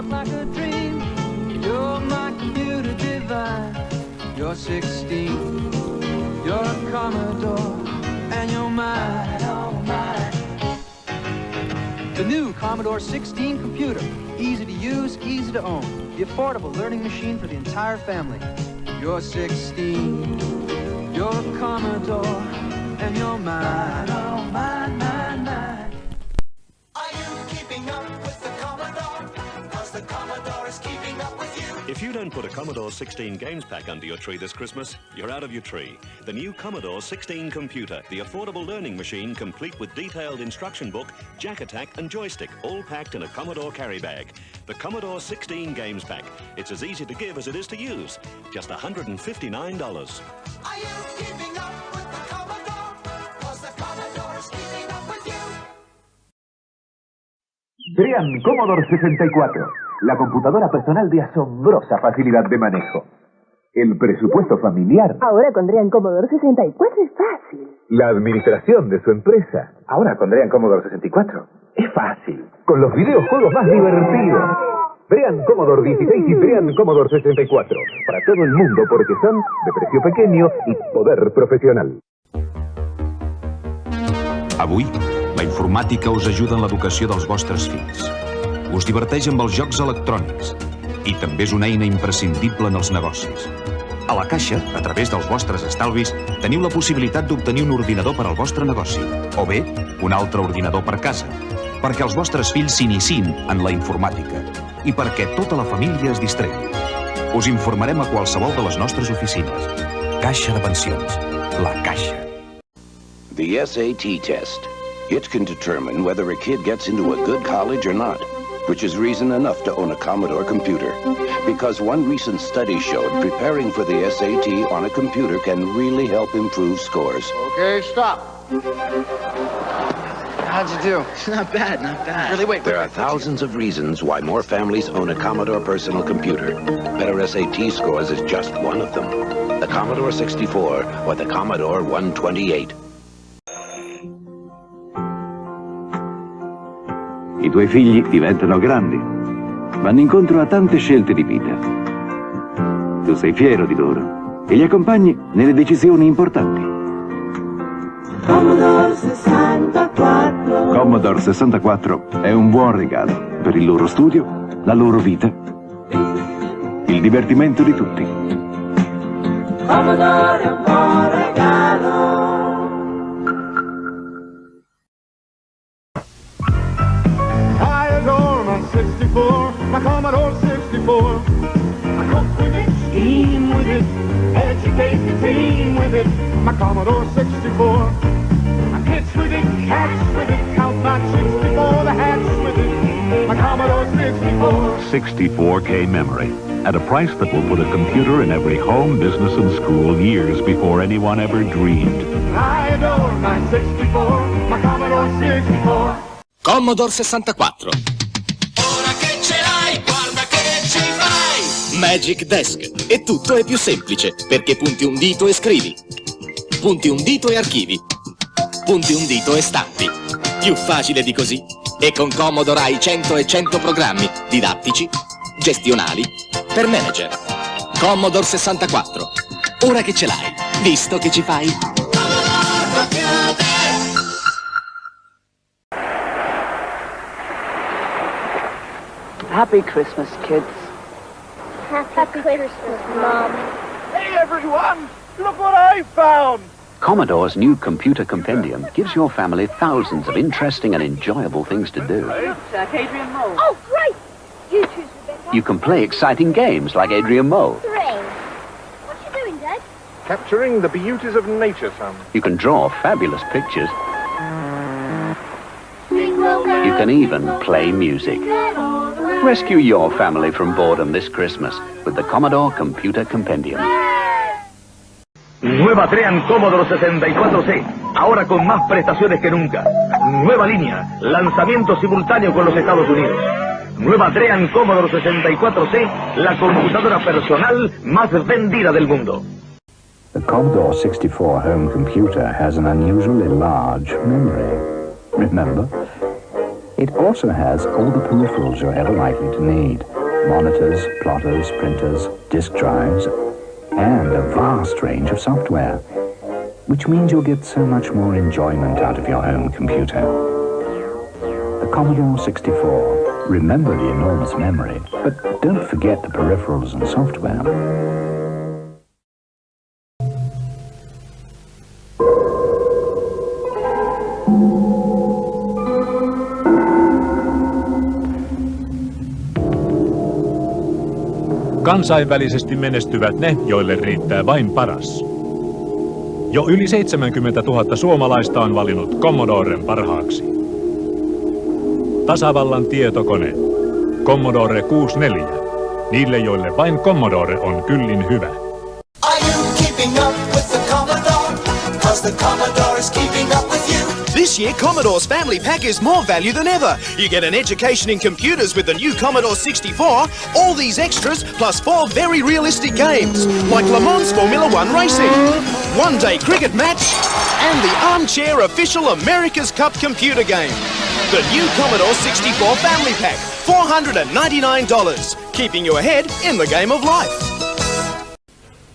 up like a dream. You're my computer divine. You're 16. You're a Commodore, and you're mine. The new Commodore 16 computer. Easy to use, easy to own. The affordable learning machine for the entire family. You're 16. You're a Commodore, and you're mine. Oh, mine, mine, mine. Are you keeping up with the Commodore? 'Cause the Commodore is keeping up with you. If you don't put a Commodore 16 games pack under your tree this Christmas, you're out of your tree. The new Commodore 16 computer, the affordable learning machine complete with detailed instruction book, jack attack and joystick, all packed in a Commodore carry bag. The Commodore 16 games pack. It's as easy to give as it is to use. Just $159. Are you keeping up with the Commodore? 'Cause the Commodore is keeping up with you. Crean Commodore 64, la computadora personal de asombrosa facilidad de manejo. El presupuesto familiar. Ahora con Dream Commodore 64 es fácil. La administración de su empresa. Ahora con Dream Commodore 64 es fácil. Con los videojuegos más divertidos. Dream Commodore 16 y Dream Commodore 64. Para todo el mundo porque son de precio pequeño y poder professional. Avui, la informàtica us ajuda en l'educació dels vostres fills. Us diverteix amb els jocs electrònics i també és una eina imprescindible en els negocis. A la Caixa, a través dels vostres estalvis, teniu la possibilitat d'obtenir un ordinador per al vostre negoci o bé un altre ordinador per casa, perquè els vostres fills s'iniciïn en la informàtica i perquè tota la família es distregui. Us informarem a qualsevol de les nostres oficines. Caixa de Pensions. La Caixa. The SAT test. It can determine whether a kid gets into a good college or not, which is reason enough to own a Commodore computer. Because one recent study showed preparing for the SAT on a computer can really help improve scores. Okay, stop. How'd you do? Not bad, not bad. Really, wait. There are thousands of reasons why more families own a Commodore personal computer. Better SAT scores is just one of them. The Commodore 64 or the Commodore 128. I tuoi figli diventano grandi, vanno incontro a tante scelte di vita. Tu sei fiero di loro e li accompagni nelle decisioni importanti. Commodore 64. Commodore 64 è un buon regalo per il loro studio, la loro vita, il divertimento di tutti. Commodore è un buon regalo. My Commodore 64. I cook with it, steam with it, educate the team with it. My Commodore 64. I kids with it, cats with it, count my chicks before the hats with it. My Commodore 64. 64K memory at a price that will put a computer in every home, business, and school years before anyone ever dreamed. I adore my 64, my Commodore 64. Commodore 64. Magic Desk. E tutto è più semplice, perché punti un dito e scrivi. Punti un dito e archivi. Punti un dito e stampi. Più facile di così. E con Commodore hai 100 e 100 programmi didattici, gestionali, per manager. Commodore 64. Ora che ce l'hai, visto che ci fai. Happy Christmas, kids. Happy Christmas, Mom. Hey, everyone! Look what I found! Commodore's new computer compendium gives your family thousands of interesting and enjoyable things to do. Looks like Adrian Mole. Oh, great! You choose Rebecca. You can play exciting games like Adrian Mole. Rain. What you doing, Dad? Capturing the beauties of nature, son. You can draw fabulous pictures. You can even play music. Rescue your family from boredom this Christmas with the Commodore Computer Compendium. Nueva Dream Commodore 64C, ahora con más prestaciones que nunca. Nueva línea, lanzamiento simultáneo con los Estados Unidos. Nueva Dream Commodore 64C, la computadora personal más vendida del mundo. The Commodore 64 home computer has an unusually large memory. Remember? It also has all the peripherals you're ever likely to need. Monitors, plotters, printers, disk drives, and a vast range of software, which means you'll get so much more enjoyment out of your home computer. The Commodore 64. Remember the enormous memory, but don't forget the peripherals and software. Kansainvälisesti menestyvät ne, joille riittää vain paras. Jo yli 70 000 suomalaista on valinnut Commodoren parhaaksi. Tasavallan tietokone. Commodore 64. Niille, joille vain Commodore on kyllin hyvä. Are you keeping up with the Commodore? 'Cause the Commodore is keeping up with you. This year, Commodore's Family Pack is more value than ever. You get an education in computers with the new Commodore 64, all these extras, plus 4 very realistic games, like Le Mans Formula One racing, one-day cricket match, and the armchair official America's Cup computer game. The new Commodore 64 Family Pack, $499, keeping you ahead in the game of life.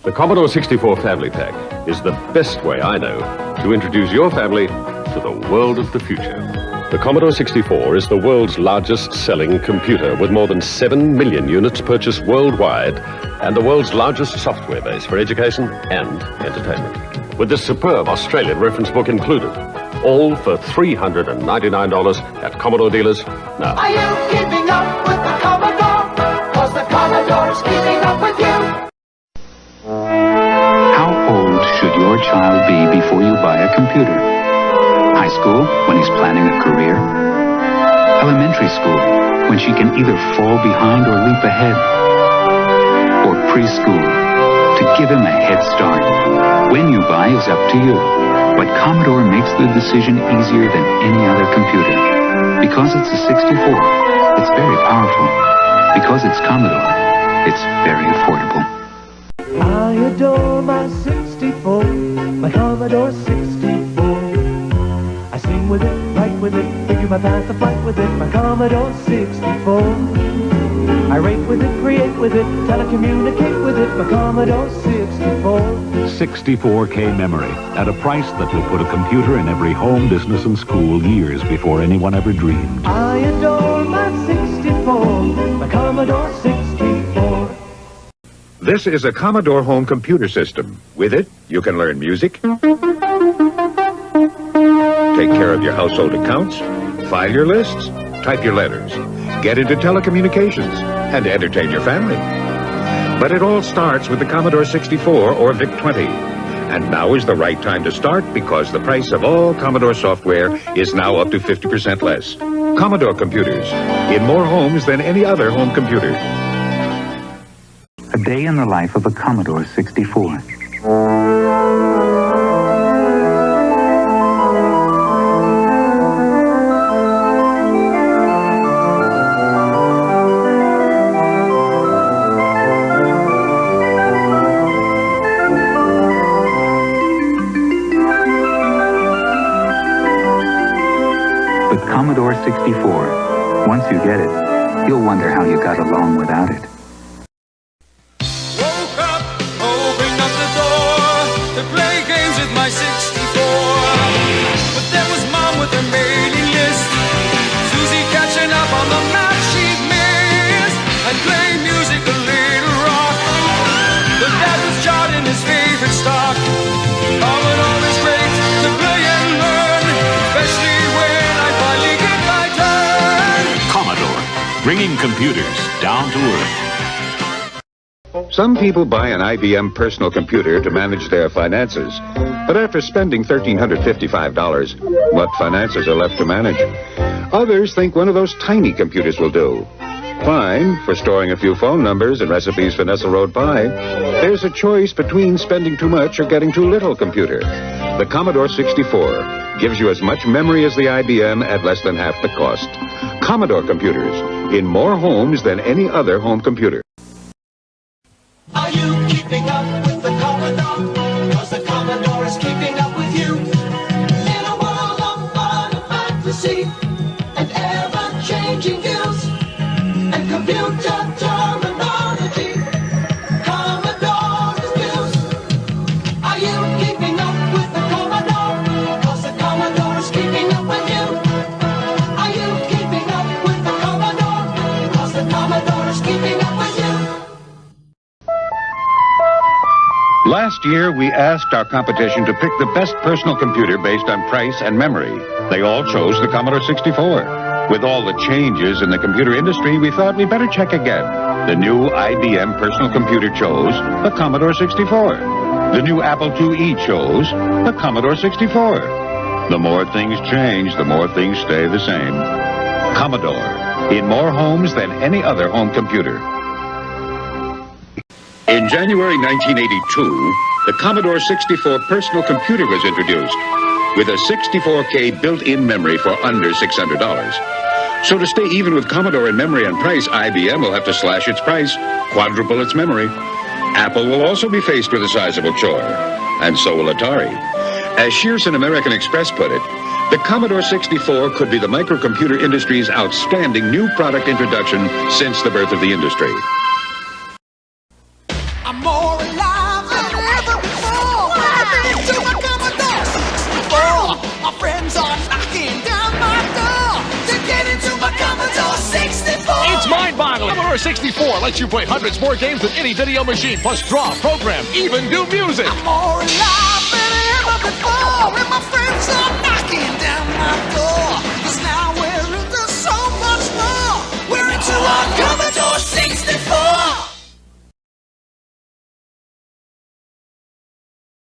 The Commodore 64 Family Pack is the best way I know to introduce your family to the world of the future. The Commodore 64 is the world's largest selling computer with more than 7 million units purchased worldwide and the world's largest software base for education and entertainment. With this superb Australian reference book included, all for $399 at Commodore dealers now. Are you keeping up with the Commodore? 'Cause the Commodore is keeping up with you. How old should your child be before you buy a computer? High school, when he's planning a career? Elementary school, when she can either fall behind or leap ahead? Or preschool, to give him a head start? When you buy is up to you, but Commodore makes the decision easier than any other computer. Because it's a 64, it's very powerful. Because it's Commodore, it's very affordable. I adore my 64, my Commodore 64. I sing with it, write with it, figure my path to flight with it, my Commodore 64. I rate with it, create with it, telecommunicate with it, my Commodore 64. 64K memory at a price that will put a computer in every home, business, and school years before anyone ever dreamed. I adore my 64, my Commodore 64. This is a Commodore home computer system. With it, you can learn music, take care of your household accounts, file your lists, type your letters, get into telecommunications, and entertain your family. But it all starts with the Commodore 64 or VIC-20. And now is the right time to start because the price of all Commodore software is now up to 50% less. Commodore computers, in more homes than any other home computer. A day in the life of a Commodore 64. But Commodore 64, once you get it, you'll wonder how you got along without it. Open up the door to play games with my 64. But there was Mom with her mailing list, Susie catching up on the map she'd missed, and playing music a little rock. The dad was charting his favorite stock. Commodore is great to play and learn, especially when I finally get my turn. Commodore, bringing computers down to earth. Some people buy an IBM personal computer to manage their finances. But after spending $1,355, what finances are left to manage? Others think one of those tiny computers will do. Fine for storing a few phone numbers and recipes for Nestle Road pie. There's a choice between spending too much or getting too little computer. The Commodore 64 gives you as much memory as the IBM at less than half the cost. Commodore computers, in more homes than any other home computer. Are you keeping up with the Commodore? 'Cause the Commodore is keeping up with you. In a world of fun and fantasy and ever Last year, we asked our competition to pick the best personal computer based on price and memory. They all chose the Commodore 64. With all the changes in the computer industry, we thought we'd better check again. The new IBM personal computer chose the Commodore 64. The new Apple IIe chose the Commodore 64. The more things change, the more things stay the same. Commodore, in more homes than any other home computer. In January 1982, the Commodore 64 personal computer was introduced with a 64K built-in memory for under $600. So to stay even with Commodore in memory and price, IBM will have to slash its price, quadruple its memory. Apple will also be faced with a sizable chore, and so will Atari. As Shearson American Express put it, the Commodore 64 could be the microcomputer industry's outstanding new product introduction since the birth of the industry. I'm more alive than ever before. To my Commodore 64. My friends are knocking down my door to get into my Commodore 64. It's mind-boggling. Commodore 64 lets you play hundreds more games than any video machine, plus draw, program, even do music. I'm more alive than ever before. And my friends